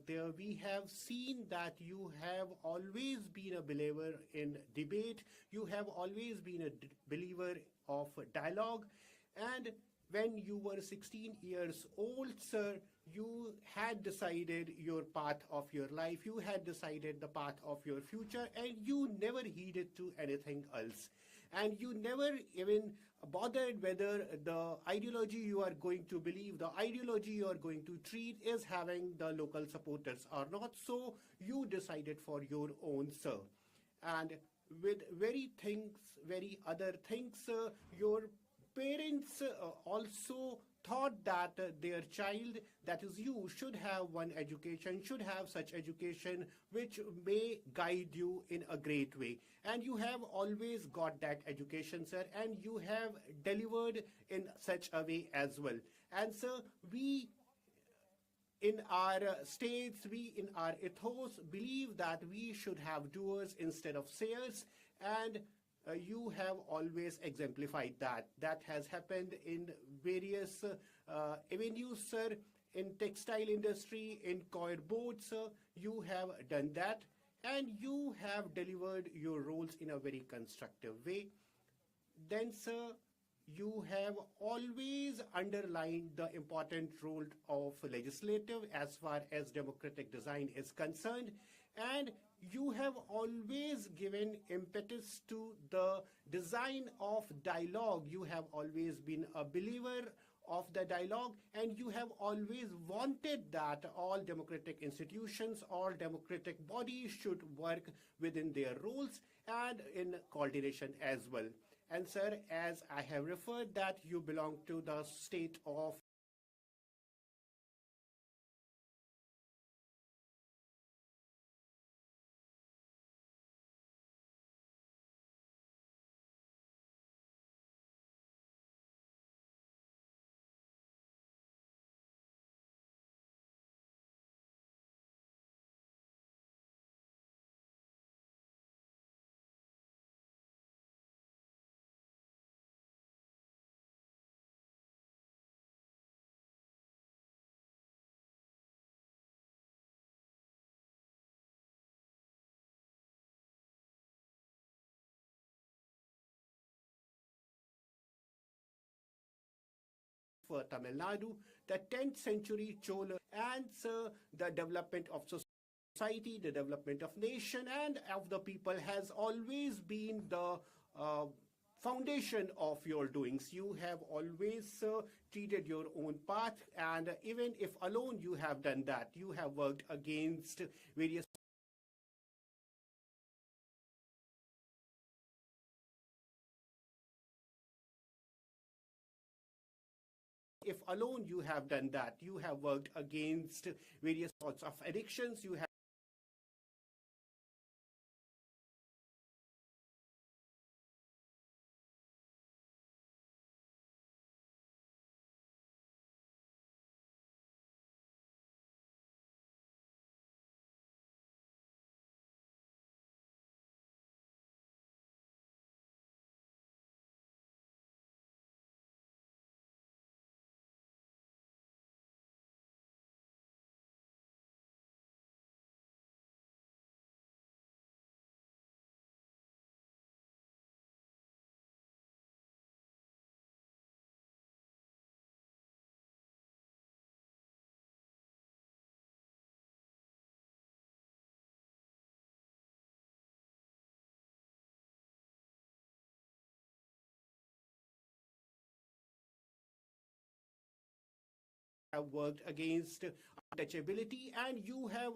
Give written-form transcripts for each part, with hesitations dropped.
there, we have seen that you have always been a believer in debate. You have always been a believer of dialogue. And when you were 16 years old, sir, you had decided your path of your life, you had decided the path of your future, and you never heeded to anything else. And you never even bothered whether the ideology you are going to believe, the ideology you are going to treat is having the local supporters or not. So you decided for your own, sir. And with very other things, your parents also thought that their child, that is you, should have one education, should have such education which may guide you in a great way. And you have always got that education, sir, and you have delivered in such a way as well. And sir, we in our states, we in our ethos believe that we should have doers instead of sayers, and you have always exemplified that. That has happened in various avenues, sir. In textile industry, in coir boards, sir, you have done that, and you have delivered your roles in a very constructive way. Then, sir, you have always underlined the important role of legislative as far as democratic design is concerned, and you have always given impetus to the design of dialogue. You have always been a believer of the dialogue, and you have always wanted that all democratic institutions, all democratic bodies should work within their roles and in coordination as well. And sir, as I have referred that you belong to the state of Tamil Nadu, the 10th century Chola, and the development of society, the development of nation and of the people has always been the foundation of your doings. You have always treated your own path, and even if alone you have done that, you have worked against various if alone you have done that, you have worked against various sorts of addictions, you have worked against untouchability, and you have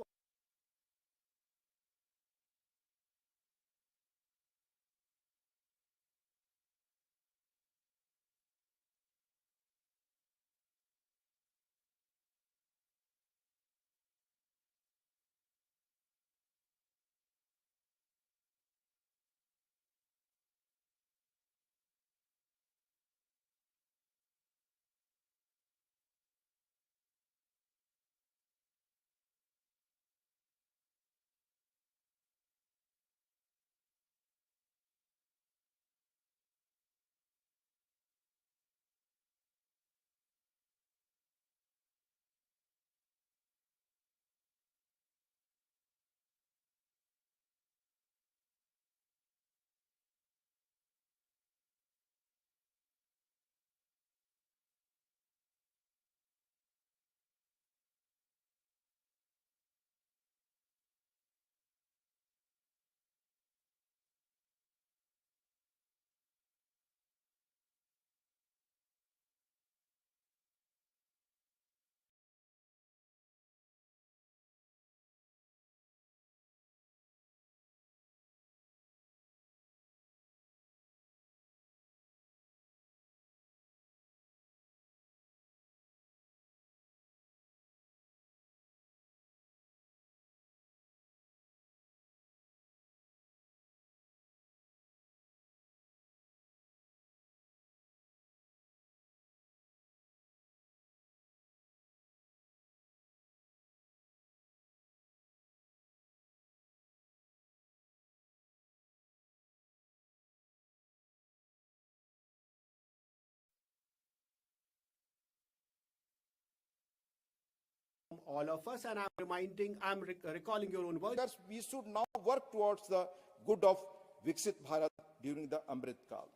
all of us, and I'm recalling your own words. We should now work towards the good of Viksit Bharat during the Amrit Kal.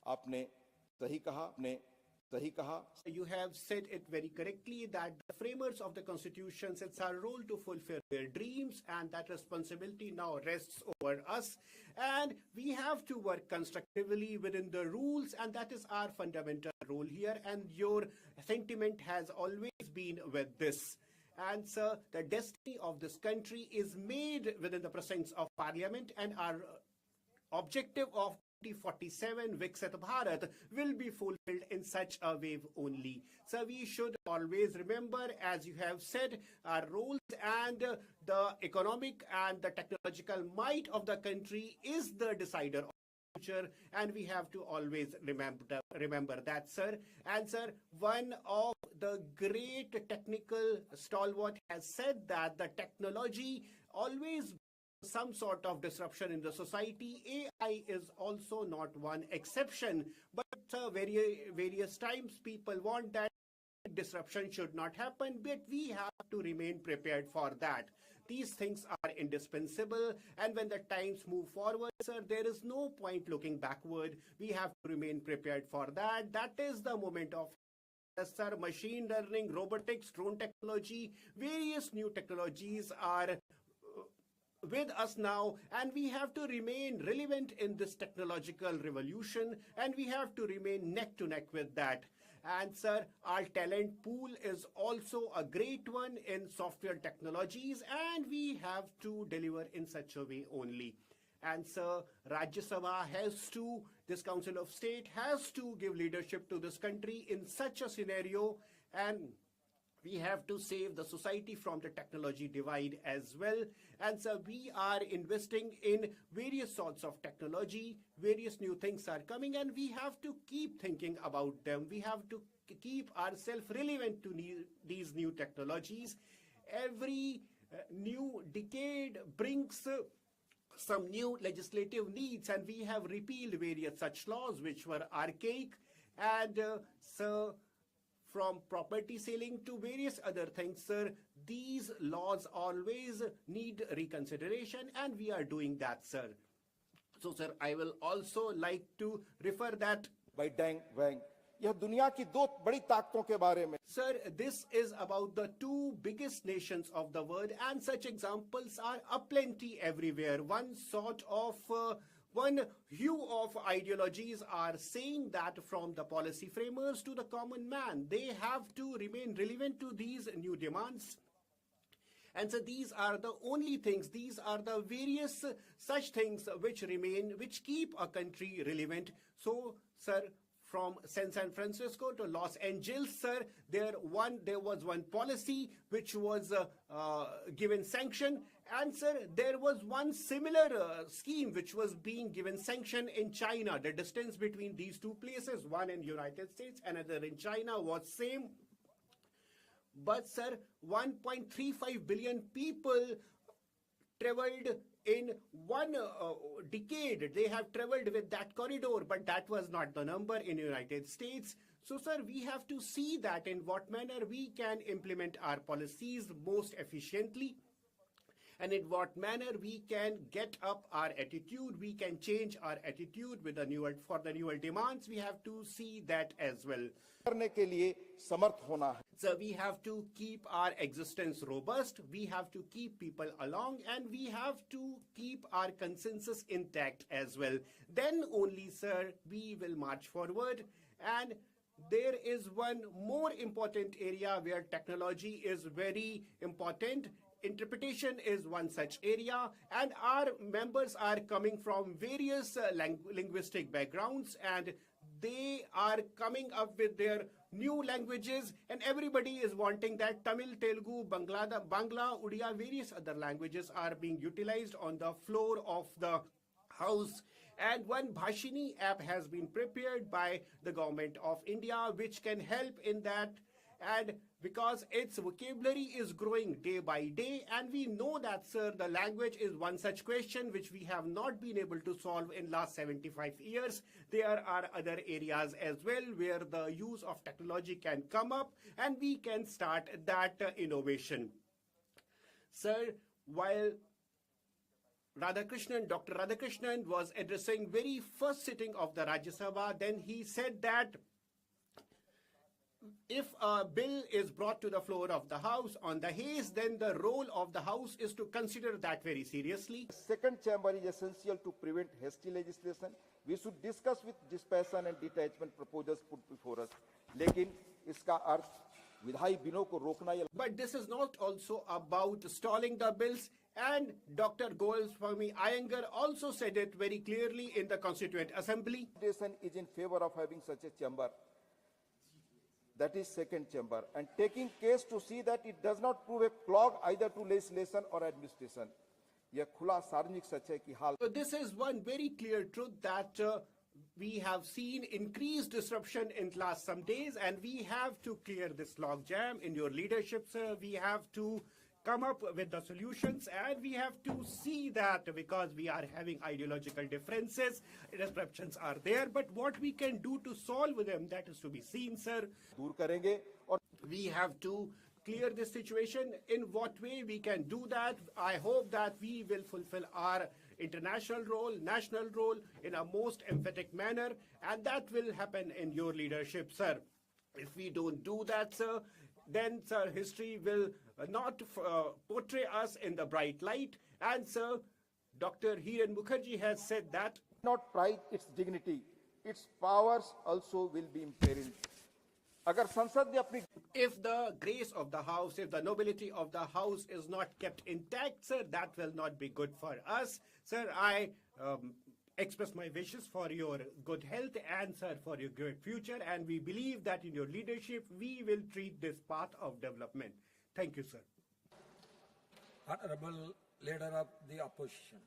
आपने सही कहा. You have said it very correctly that the framers of the constitution, it's our role to fulfill their dreams, and that responsibility now rests over us. And we have to work constructively within the rules, and that is our fundamental role here. And your sentiment has always been with this. And sir, the destiny of this country is made within the presence of Parliament, and our objective of 2047 Viksit Bharat will be fulfilled in such a way only. So we should always remember, as you have said, our roles, and the economic and the technological might of the country is the decider of the future, and we have to always remember that, sir. And sir, one of the great technical stalwart has said that the technology always some sort of disruption in the society. AI is also not one exception, but various times people want that disruption should not happen, but we have to remain prepared for that. These things are indispensable, and when the times move forward, sir, there is no point looking backward. We have to remain prepared for that. That is the moment of sir, machine learning, robotics, drone technology, various new technologies are with us now, and we have to remain relevant in this technological revolution, and we have to remain neck to neck with that. And sir, our talent pool is also a great one in software technologies, and we have to deliver in such a way only. And sir, Rajya Sabha this Council of State has to give leadership to this country in such a scenario, and we have to save the society from the technology divide as well. And so we are investing in various sorts of technology, various new things are coming, and we have to keep thinking about them. We have to keep ourselves relevant to these new technologies. Every new decade brings some new legislative needs, and we have repealed various such laws which were archaic, and so from property selling to various other things, sir, these laws always need reconsideration, and we are doing that, sir. So, sir, I will also like to refer that by Deng Wang. यह दुनिया की दो बड़ी ताकतों के बारे में. Sir, this is about the two biggest nations of the world, and such examples are aplenty everywhere. One hue of ideologies are saying that from the policy framers to the common man, they have to remain relevant to these new demands. And so these are the only things, these are the various such things which keep a country relevant. So, sir, from San Francisco to Los Angeles, sir, there was one policy which was given sanction, and sir, there was one similar scheme which was being given sanction in China. The distance between these two places, one in United States, another in China, was same. But sir, 1.35 billion people traveled in one decade. They have traveled with that corridor, but that was not the number in the United States. So, sir, we have to see that in what manner we can implement our policies most efficiently, and in what manner we can get up our attitude, we can change our attitude with the newer demands. We have to see that as well. करने के लिए समर्थ होना है. So we have to keep our existence robust, we have to keep people along, and we have to keep our consensus intact as well. Then only, sir, we will march forward. And there is one more important area where technology is very important. Interpretation is one such area, and our members are coming from various linguistic backgrounds, and they are coming up with their new languages, and everybody is wanting that. Tamil, Telugu, Bangla, Odia, various other languages are being utilized on the floor of the house. And one Bhashini app has been prepared by the government of India, which can help in that. And because its vocabulary is growing day by day, and we know that, sir, the language is one such question which we have not been able to solve in last 75 years. There are other areas as well where the use of technology can come up and we can start that innovation. Sir, while Dr. Radhakrishnan was addressing very first sitting of the Rajya Sabha, then he said that if a bill is brought to the floor of the House on the haze, then the role of the House is to consider that very seriously. Second chamber is essential to prevent hasty legislation. We should discuss with dispassion and detachment proposals put before us. लेकिन इसका अर्थ विधायी बिलों को रोकना या But this is not also about stalling the bills, and Dr. Goalswamy Iyengar also said it very clearly in the Constituent Assembly. Nation is in favor of having such a chamber. That is second chamber, and taking case to see that it does not prove a clog either to legislation or administration. यह खुला सार्वजनिक सच है कि हाल So this is one very clear truth that we have seen increased disruption in last some days, and we have to clear this log jam in your leadership, sir. We have to come up with the solutions, and we have to see that because we are having ideological differences, disruptions are there, but what we can do to solve them, that is to be seen, sir. दूर करेंगे और We have to clear this situation. In what way we can do that? I hope that we will fulfill our international role, national role in a most emphatic manner, and that will happen in your leadership, sir. If we don't do that, sir, then, sir, history will not portray us in the bright light. And, sir, Dr. Hiren Mukherjee has said that not prize its dignity, its powers also will be imperiled. अगर संसद ने अपनी if the grace of the House, if the nobility of the House is not kept intact, sir, that will not be good for us. Sir, I express my wishes for your good health and, sir, for your great future. And we believe that in your leadership, we will treat this path of development. Thank you, sir. Honorable Leader of the Opposition.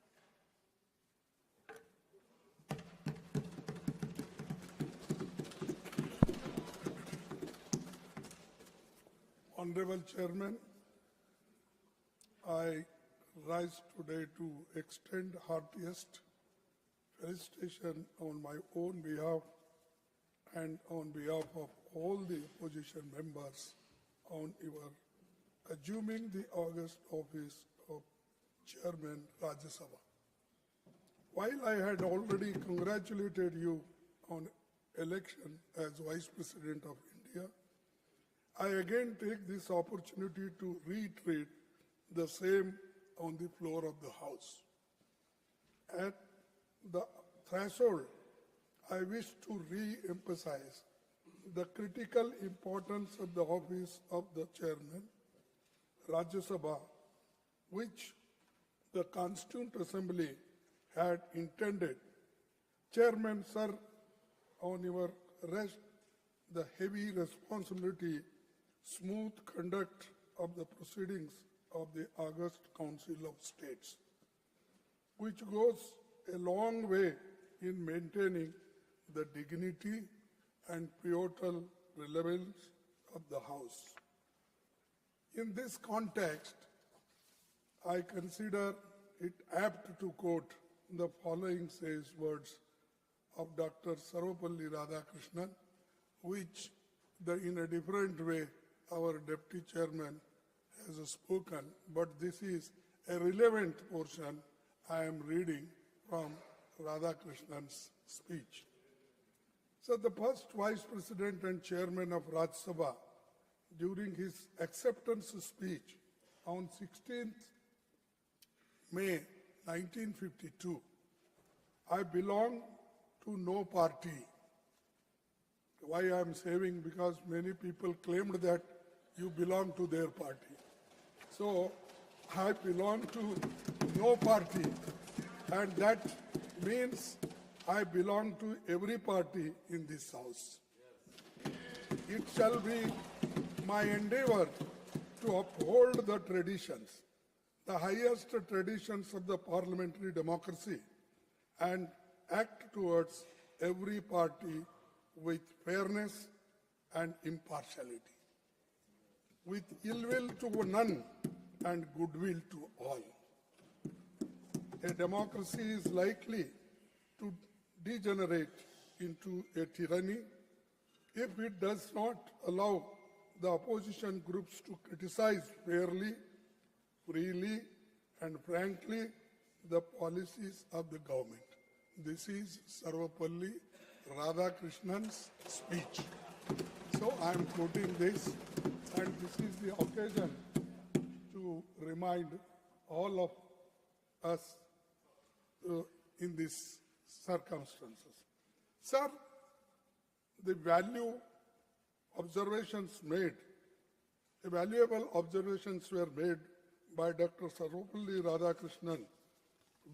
Honorable Chairman, I rise today to extend heartiest felicitation on my own behalf and on behalf of all the opposition members on your assuming the august office of Chairman Rajya Sabha. While I had already congratulated you on election as Vice President of India, I again take this opportunity to reiterate the same on the floor of the House. At the threshold, I wish to re-emphasize the critical importance of the office of the Chairman, Rajya Sabha, which the Constituent Assembly had intended. Chairman, sir, on your rest the heavy responsibility, smooth conduct of the proceedings of the August Council of States, which goes a long way in maintaining the dignity and pivotal relevance of the House. In this context, I consider it apt to quote the following sage words of Dr. Sarvapalli Radhakrishnan, which in a different way our Deputy Chairman has spoken, but this is a relevant portion I am reading from Radhakrishnan's speech. So the first Vice President and Chairman of Rajya Sabha, during his acceptance speech on 16th May 1952, I belong to no party. Why I am saying? Because many people claimed that you belong to their party. So I belong to no party, and that means I belong to every party in this House. It shall be my endeavor to uphold the traditions, the highest traditions of the parliamentary democracy, and act towards every party with fairness and impartiality. with ill will to none and goodwill to all. A democracy is likely to degenerate into a tyranny if it does not allow the opposition groups to criticize fairly, freely, and frankly the policies of the government. This is Sarvapalli Radhakrishnan's speech. So I am quoting this, and this is the occasion to remind all of us in these circumstances. Sir, the valuable observations were made by Dr. Sarvapalli Radhakrishnan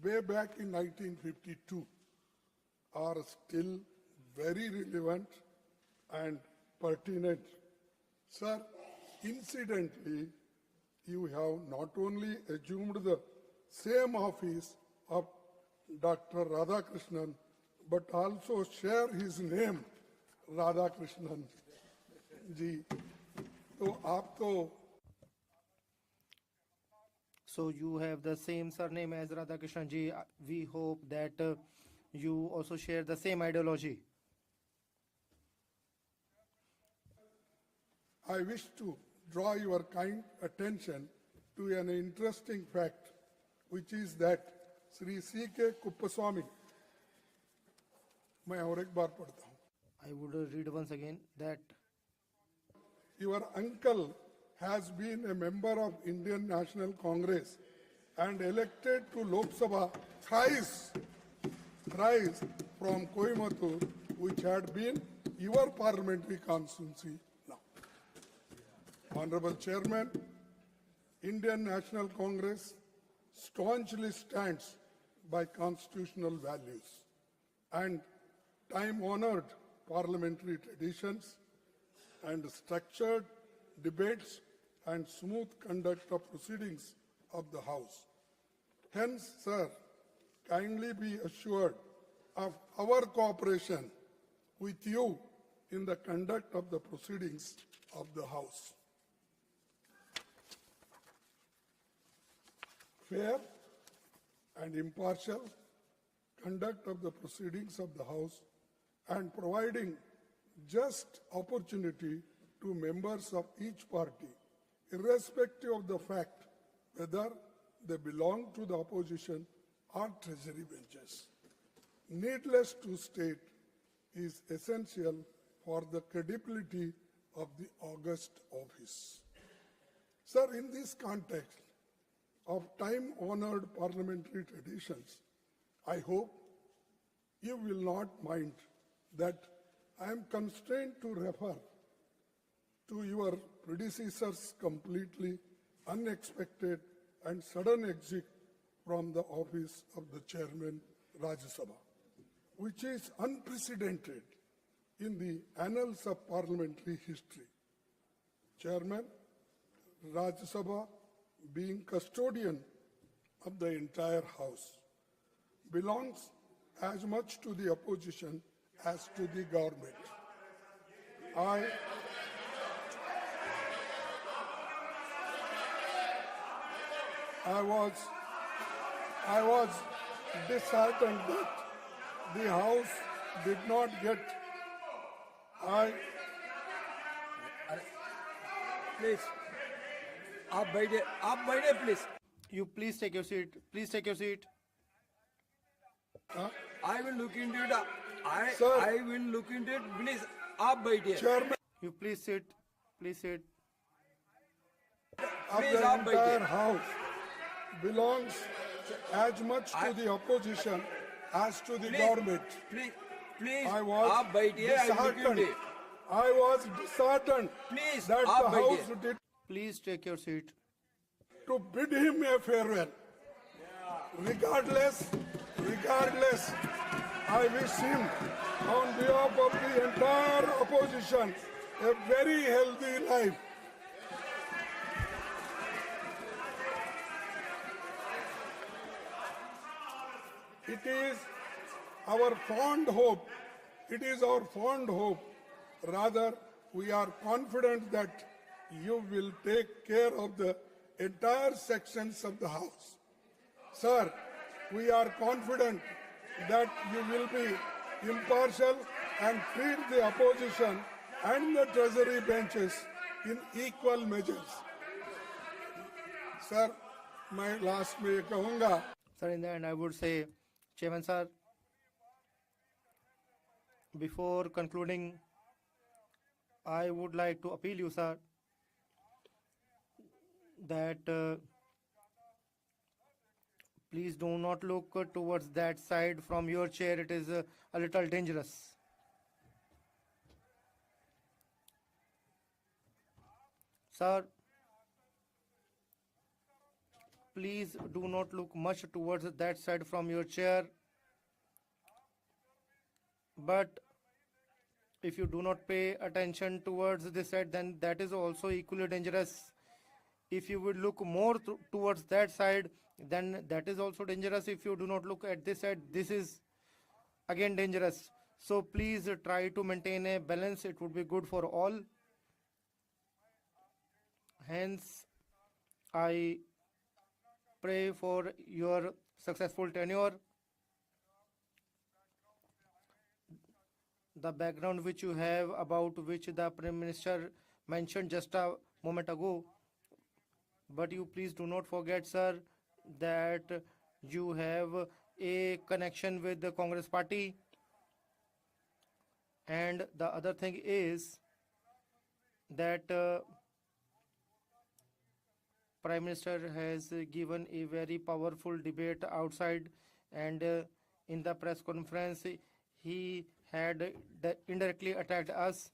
way back in 1952 are still very relevant and pertinent. Sir, incidentally, you have not only assumed the same office of Dr. Radhakrishnan, but also share his name, Radhakrishnan ji. So, aap to So you have the same surname as Radhakrishnan ji. We hope that you also share the same ideology. I wish to draw your kind attention to an interesting fact, which is that Sri C.K. Kuppaswamy, मैं और एक बार पढ़ता हूँ. I would read once again that Your uncle has been a member of Indian National Congress and elected to Lok Sabha thrice from Coimbatore, which had been your parliamentary constituency now. Honorable Chairman, Indian National Congress staunchly stands by constitutional values and time-honored parliamentary traditions and structured debates and smooth conduct of proceedings of the House. Hence, sir, kindly be assured of our cooperation with you in the conduct of the proceedings of the House. Fair and impartial conduct of the proceedings of the House and providing just opportunity to members of each party, irrespective of the fact whether they belong to the opposition or treasury benches. Needless to state, is essential for the credibility of the august office. Sir, in this context of time-honored parliamentary traditions, I hope you will not mind that I am constrained to refer to your predecessor's completely unexpected and sudden exit from the office of the Chairman Rajya Sabha, which is unprecedented in the annals of parliamentary history. Chairman Rajya Sabha, being custodian of the entire House, belongs as much to the opposition as to the government. I was disheartened that the House did not get. Please. आप बैठे please. you please take your seat. Please take your seat. I will look into it. Sir. I will look into it. Please, आप बैठिए. Chairman You please sit. Please sit. of Please, the आप entire बैठिए. House belongs as much to the opposition as to the government. Please, I was आप बैठिए. I will look disheartened. into it. I was disheartened Please, that आप the House बैठिए. did Please take your seat. to bid him a farewell. Regardless, I wish him, on behalf of the entire opposition, a very healthy life. It is our fond hope, rather we are confident that you will take care of the entire sections of the House. Sir, we are confident that you will be impartial and treat the opposition and the treasury benches in equal measures. Sir, मैं last में ये कहूँगा Sir, in the end, I would say, Chairman sir, before concluding, I would like to appeal you, sir, that please do not look towards that side from your chair. It is a little dangerous. Sir, please do not look much towards that side from your chair. But if you do not pay attention towards this side, then that is also equally dangerous. If you would look more towards that side, then that is also dangerous. If you do not look at this side, this is again dangerous. So please try to maintain a balance. It would be good for all. Hence, I pray for your successful tenure. The background which you have, about which the Prime Minister mentioned just a moment ago. But you please do not forget, sir, that you have a connection with the Congress party. And the other thing is that Prime Minister has given a very powerful debate outside, and in the press conference he had indirectly attacked us.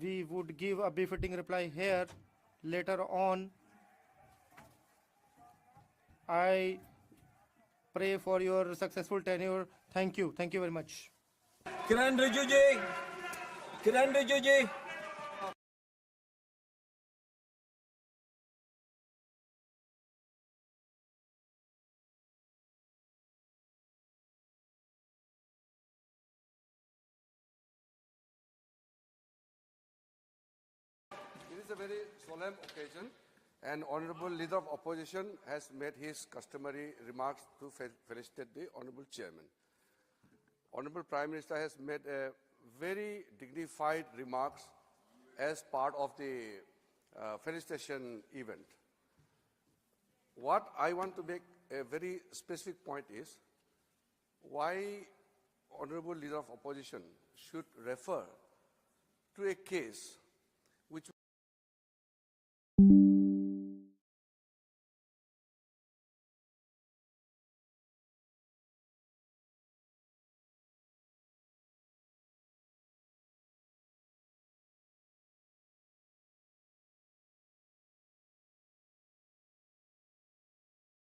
We would give a befitting reply here later on. I pray for your successful tenure. Thank you. Thank you very much. Kiran Rijiju ji. Kiran Rijiju ji. It is a very solemn occasion, and Honorable Leader of Opposition has made his customary remarks to felicitate the Honorable Chairman. Honorable Prime Minister has made a very dignified remarks as part of the felicitation event. What I want to make a very specific point is why Honorable Leader of Opposition should refer to a case which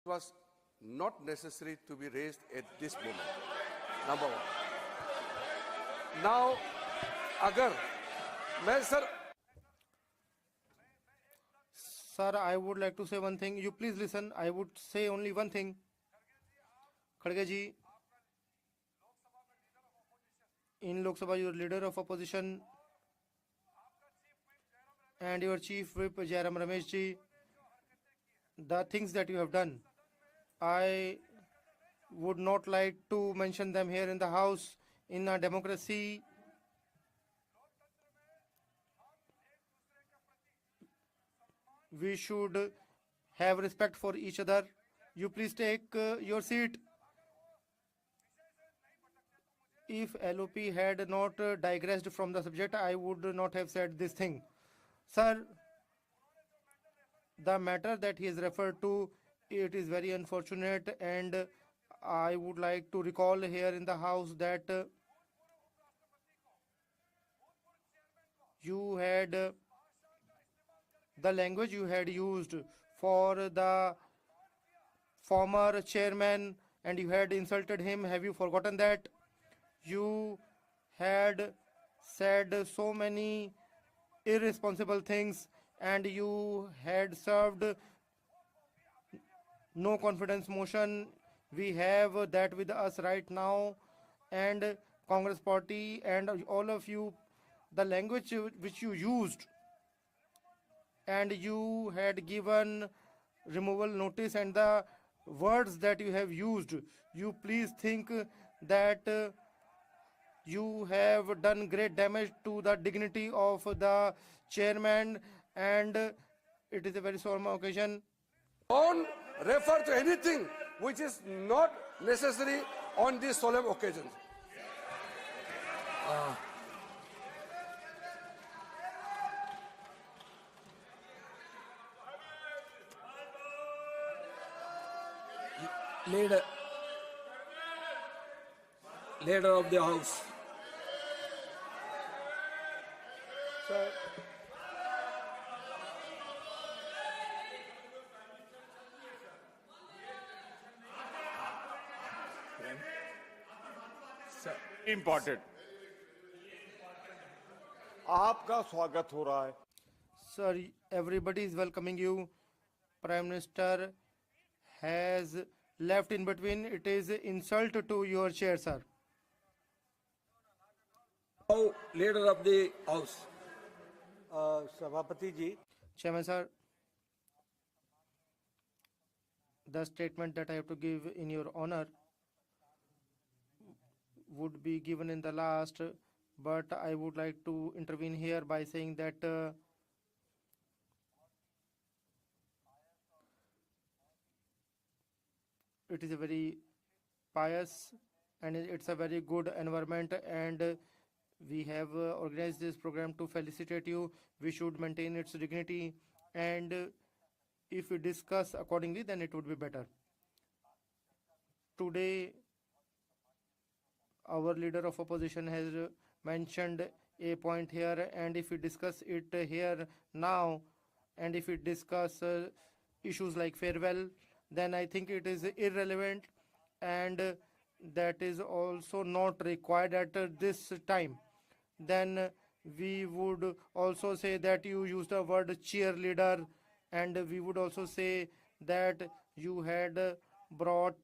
was not necessary to be raised at this moment. Number one. Now, agar मैं sir Sir, I would like to say one thing. You please listen. I would say only one thing. Kharge ji, in Lok Sabha, your leader of opposition and your chief whip Jairam Ramesh ji, the things that you have done, I would not like to mention them here in the House. In a democracy, we should have respect for each other. You please take your seat. If LOP had not digressed from the subject, I would not have said this thing. Sir, the matter that he has referred to, it is very unfortunate, and I would like to recall here in the House that you had the language you had used for the former chairman, and you had insulted him. Have you forgotten that? You had said so many irresponsible things, and you had served no confidence motion. We have that with us right now, and Congress party and all of you, the language which you used and you had given removal notice, and the words that you have used, you please think that you have done great damage to the dignity of the chairman, and it is a very solemn occasion. Don't refer to anything which is not necessary on these solemn occasions. Leader, leader of the house. Sir, important आपका स्वागत हो रहा है Sir, everybody is welcoming you. Prime Minister has left in between. It is insult to your chair, sir. Now, leader of the house. सभापति जी Chairman, sir, the statement that I have to give in your honor would be given in the last, but I would like to intervene here by saying that it is a very pious and it's a very good environment, and we have organized this program to felicitate you. We should maintain its dignity, and if we discuss accordingly, then it would be better. Today, our leader of opposition has mentioned a point here, and if we discuss it here now, and if we discuss issues like farewell, then I think it is irrelevant, and that is also not required at this time. Then we would also say that you used the word cheerleader, and we would also say that you had brought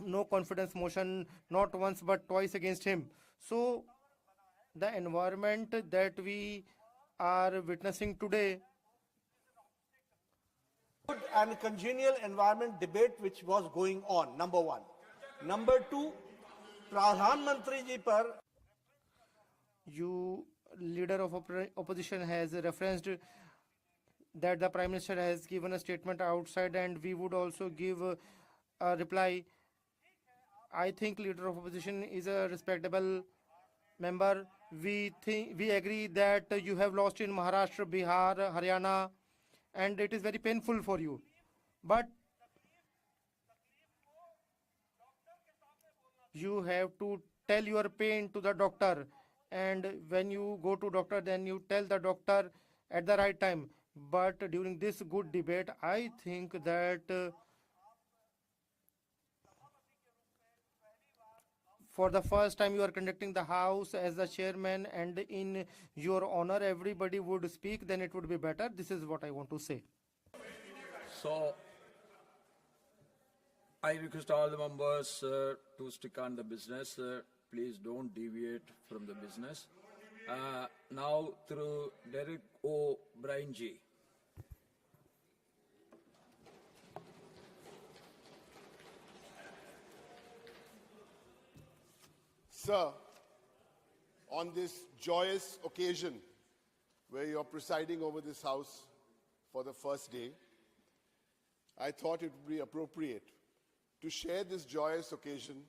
no confidence motion not once but twice against him. So the environment that we are witnessing today, good and congenial environment debate which was going on, number one. Number two, Pradhan Mantri ji par you leader of opposition has referenced that the Prime Minister has given a statement outside, and we would also give a reply. I think leader of opposition is a respectable member. We agree that you have lost in Maharashtra, Bihar, Haryana, and it is very painful for you. But you have to tell your pain to the doctor, and when you go to doctor, then you tell the doctor at the right time. But during this good debate, I think that for the first time you are conducting the house as the chairman, and in your honor everybody would speak, then it would be better. This is what I want to say. So, I request all the members to stick on the business. Please don't deviate from the business. Now, through Derek O'Brien ji. Sir, on this joyous occasion where you're presiding over this house for the first day, I thought it would be appropriate to share this joyous occasion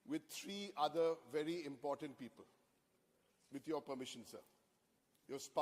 with three other very important people. With your permission, sir. Your spouse.